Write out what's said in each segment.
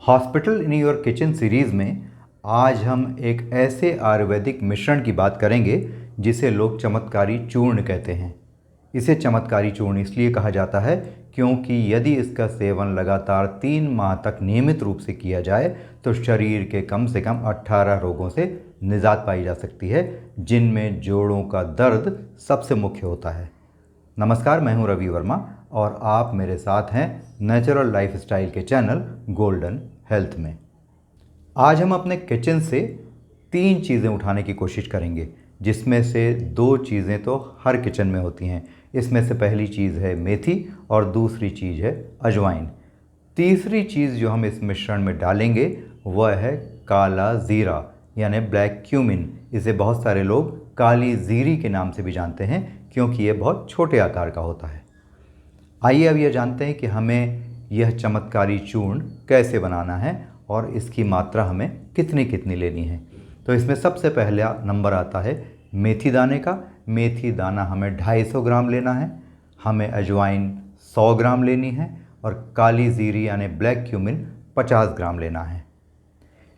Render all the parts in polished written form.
Hospital in your kitchen series में आज हम एक ऐसे आयुर्वेदिक मिश्रण की बात करेंगे जिसे लोग चमत्कारी चूर्ण कहते हैं। इसे चमत्कारी चूर्ण इसलिए कहा जाता है क्योंकि यदि इसका सेवन लगातार 3 माह तक नियमित रूप से किया जाए तो शरीर के कम से कम 18 रोगों से निजात पाई जा सकती है, जिनमें जोड़ों का दर्द सबसे मुख्य होता है। नमस्कार, मैं हूं रवि वर्मा और आप मेरे साथ हैं नेचुरल लाइफस्टाइल के चैनल गोल्डन हेल्थ में। आज हम अपने किचन से 3 चीज़ें उठाने की कोशिश करेंगे, जिसमें से 2 चीज़ें तो हर किचन में होती हैं। इसमें से पहली चीज़ है मेथी और दूसरी चीज़ है अजवाइन। तीसरी चीज़ जो हम इस मिश्रण में डालेंगे वह है काला ज़ीरा यानी ब्लैक क्यूमिन। इसे बहुत सारे लोग काली ज़ीरी के नाम से भी जानते हैं क्योंकि ये बहुत छोटे आकार का होता है। आइए अब यह जानते हैं कि हमें यह चमत्कारी चूर्ण कैसे बनाना है और इसकी मात्रा हमें कितनी कितनी लेनी है। तो इसमें सबसे पहला नंबर आता है मेथी दाने का। मेथी दाना हमें 250 ग्राम लेना है। हमें अजवाइन 100 ग्राम लेनी है और काली ज़ीरी यानी ब्लैक क्यूमिन 50 ग्राम लेना है।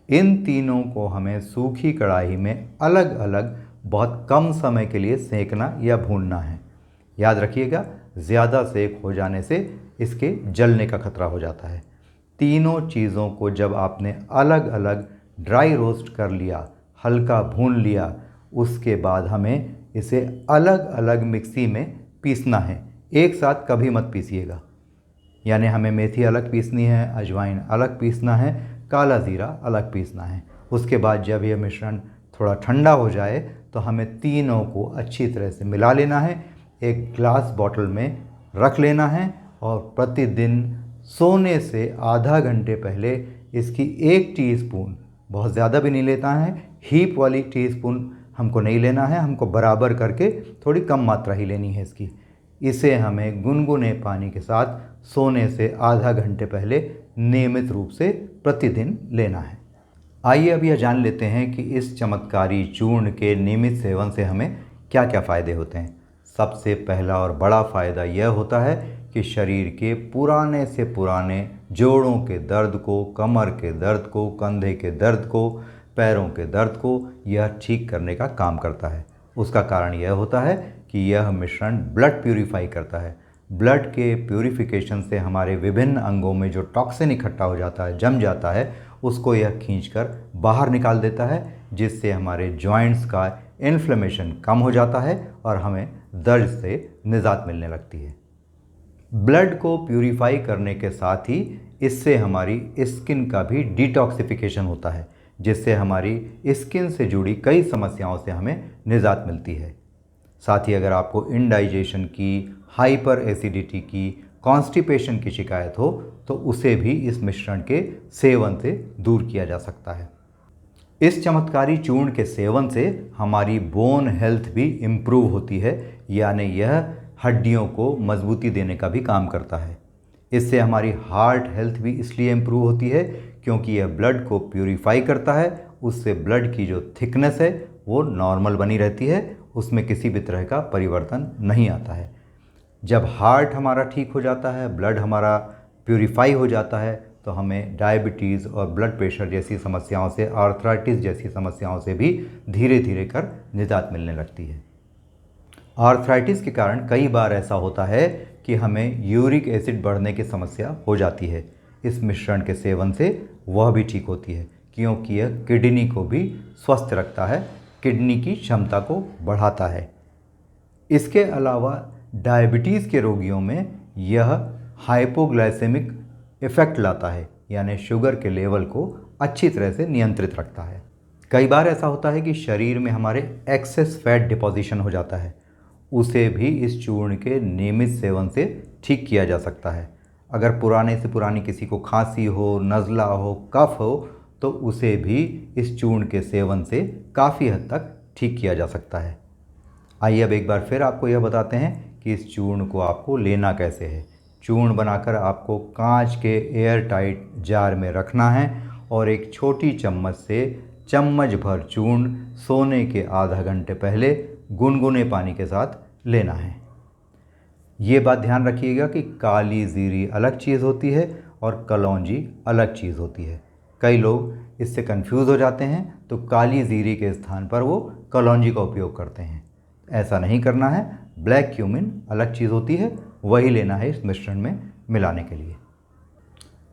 इन तीनों को हमें सूखी कढ़ाई में अलग अलग बहुत कम समय के लिए सेंकना या भूनना है। याद रखिएगा, ज़्यादा सेक हो जाने से इसके जलने का खतरा हो जाता है। तीनों चीज़ों को जब आपने अलग अलग ड्राई रोस्ट कर लिया, हल्का भून लिया, उसके बाद हमें इसे अलग अलग मिक्सी में पीसना है। एक साथ कभी मत पीसिएगा। यानी हमें मेथी अलग पीसनी है, अजवाइन अलग पीसना है, काला ज़ीरा अलग पीसना है। उसके बाद जब यह मिश्रण थोड़ा ठंडा हो जाए तो हमें तीनों को अच्छी तरह से मिला लेना है, एक ग्लास बॉटल में रख लेना है और प्रतिदिन सोने से आधा घंटे पहले इसकी 1 टीस्पून, बहुत ज़्यादा भी नहीं लेता है, हीप वाली टीस्पून हमको नहीं लेना है, हमको बराबर करके थोड़ी कम मात्रा ही लेनी है इसकी। इसे हमें गुनगुने पानी के साथ सोने से आधा घंटे पहले नियमित रूप से प्रतिदिन लेना है। आइए अब यह जान लेते हैं कि इस चमत्कारी चूर्ण के नियमित सेवन से हमें क्या क्या फ़ायदे होते हैं। सबसे पहला और बड़ा फ़ायदा यह होता है कि शरीर के पुराने से पुराने जोड़ों के दर्द को, कमर के दर्द को, कंधे के दर्द को, पैरों के दर्द को यह ठीक करने का काम करता है। उसका कारण यह होता है कि यह मिश्रण ब्लड प्यूरिफाई करता है। ब्लड के प्यूरिफिकेशन से हमारे विभिन्न अंगों में जो टॉक्सिन इकट्ठा हो जाता है, जम जाता है, उसको यह खींचकर बाहर निकाल देता है, जिससे हमारे जॉइंट्स का इन्फ्लेमेशन कम हो जाता है और हमें दर्द से निजात मिलने लगती है। ब्लड को प्यूरिफाई करने के साथ ही इससे हमारी स्किन का भी डिटॉक्सिफिकेशन होता है, जिससे हमारी स्किन से जुड़ी कई समस्याओं से हमें निजात मिलती है। साथ ही अगर आपको इंडाइजेशन की, हाइपर एसिडिटी की, कॉन्स्टिपेशन की शिकायत हो तो उसे भी इस मिश्रण के सेवन से दूर किया जा सकता है। इस चमत्कारी चूर्ण के सेवन से हमारी बोन हेल्थ भी इम्प्रूव होती है, यानी यह हड्डियों को मजबूती देने का भी काम करता है। इससे हमारी हार्ट हेल्थ भी इसलिए इम्प्रूव होती है क्योंकि यह ब्लड को प्यूरिफाई करता है। उससे ब्लड की जो थिकनेस है वो नॉर्मल बनी रहती है, उसमें किसी भी तरह का परिवर्तन नहीं आता है। जब हार्ट हमारा ठीक हो जाता है, ब्लड हमारा प्यूरिफाई हो जाता है, तो हमें डायबिटीज़ और ब्लड प्रेशर जैसी समस्याओं से, आर्थराइटिस जैसी समस्याओं से भी धीरे धीरे कर निजात मिलने लगती है। आर्थराइटिस के कारण कई बार ऐसा होता है कि हमें यूरिक एसिड बढ़ने की समस्या हो जाती है। इस मिश्रण के सेवन से वह भी ठीक होती है क्योंकि यह किडनी को भी स्वस्थ रखता है, किडनी की क्षमता को बढ़ाता है। इसके अलावा डायबिटीज़ के रोगियों में यह हाइपोग्लाइसेमिक इफ़ेक्ट लाता है, यानी शुगर के लेवल को अच्छी तरह से नियंत्रित रखता है। कई बार ऐसा होता है कि शरीर में हमारे एक्सेस फैट डिपॉजिशन हो जाता है, उसे भी इस चूर्ण के नियमित सेवन से ठीक किया जा सकता है। अगर पुराने से पुरानी किसी को खांसी हो, नज़ला हो, कफ हो, तो उसे भी इस चूर्ण के सेवन से काफ़ी हद तक ठीक किया जा सकता है। आइए अब एक बार फिर आपको यह बताते हैं कि इस चूर्ण को आपको लेना कैसे है। चूर्ण बनाकर आपको कांच के एयर टाइट जार में रखना है और एक छोटी चम्मच से चम्मच भर चूर्ण सोने के आधा घंटे पहले गुनगुने पानी के साथ लेना है। ये बात ध्यान रखिएगा कि काली ज़ीरी अलग चीज़ होती है और कलौंजी अलग चीज़ होती है। कई लोग इससे कंफ्यूज हो जाते हैं तो काली जीरे के स्थान पर वो कलौंजी का उपयोग करते हैं। ऐसा नहीं करना है। ब्लैक क्यूमिन अलग चीज़ होती है, वही लेना है इस मिश्रण में मिलाने के लिए।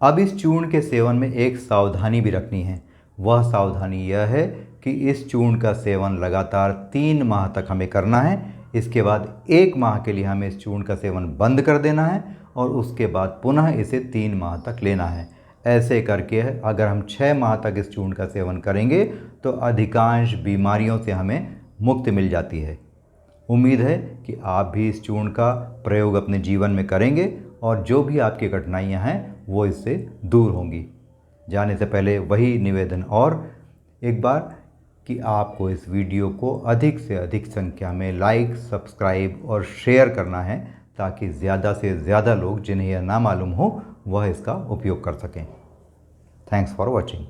अब इस चूर्ण के सेवन में एक सावधानी भी रखनी है। वह सावधानी यह है कि इस चूर्ण का सेवन लगातार 3 माह तक हमें करना है। इसके बाद 1 माह के लिए हमें इस चूर्ण का सेवन बंद कर देना है और उसके बाद पुनः इसे 3 माह तक लेना है। ऐसे करके अगर हम 6 माह तक इस चूर्ण का सेवन करेंगे तो अधिकांश बीमारियों से हमें मुक्ति मिल जाती है। उम्मीद है कि आप भी इस चूर्ण का प्रयोग अपने जीवन में करेंगे और जो भी आपकी कठिनाइयां हैं वो इससे दूर होंगी। जाने से पहले वही निवेदन और एक बार कि आपको इस वीडियो को अधिक से अधिक संख्या में लाइक, सब्सक्राइब और शेयर करना है ताकि ज़्यादा से ज़्यादा लोग जिन्हें यह ना मालूम हो वह इसका उपयोग कर सकें। Thanks for watching.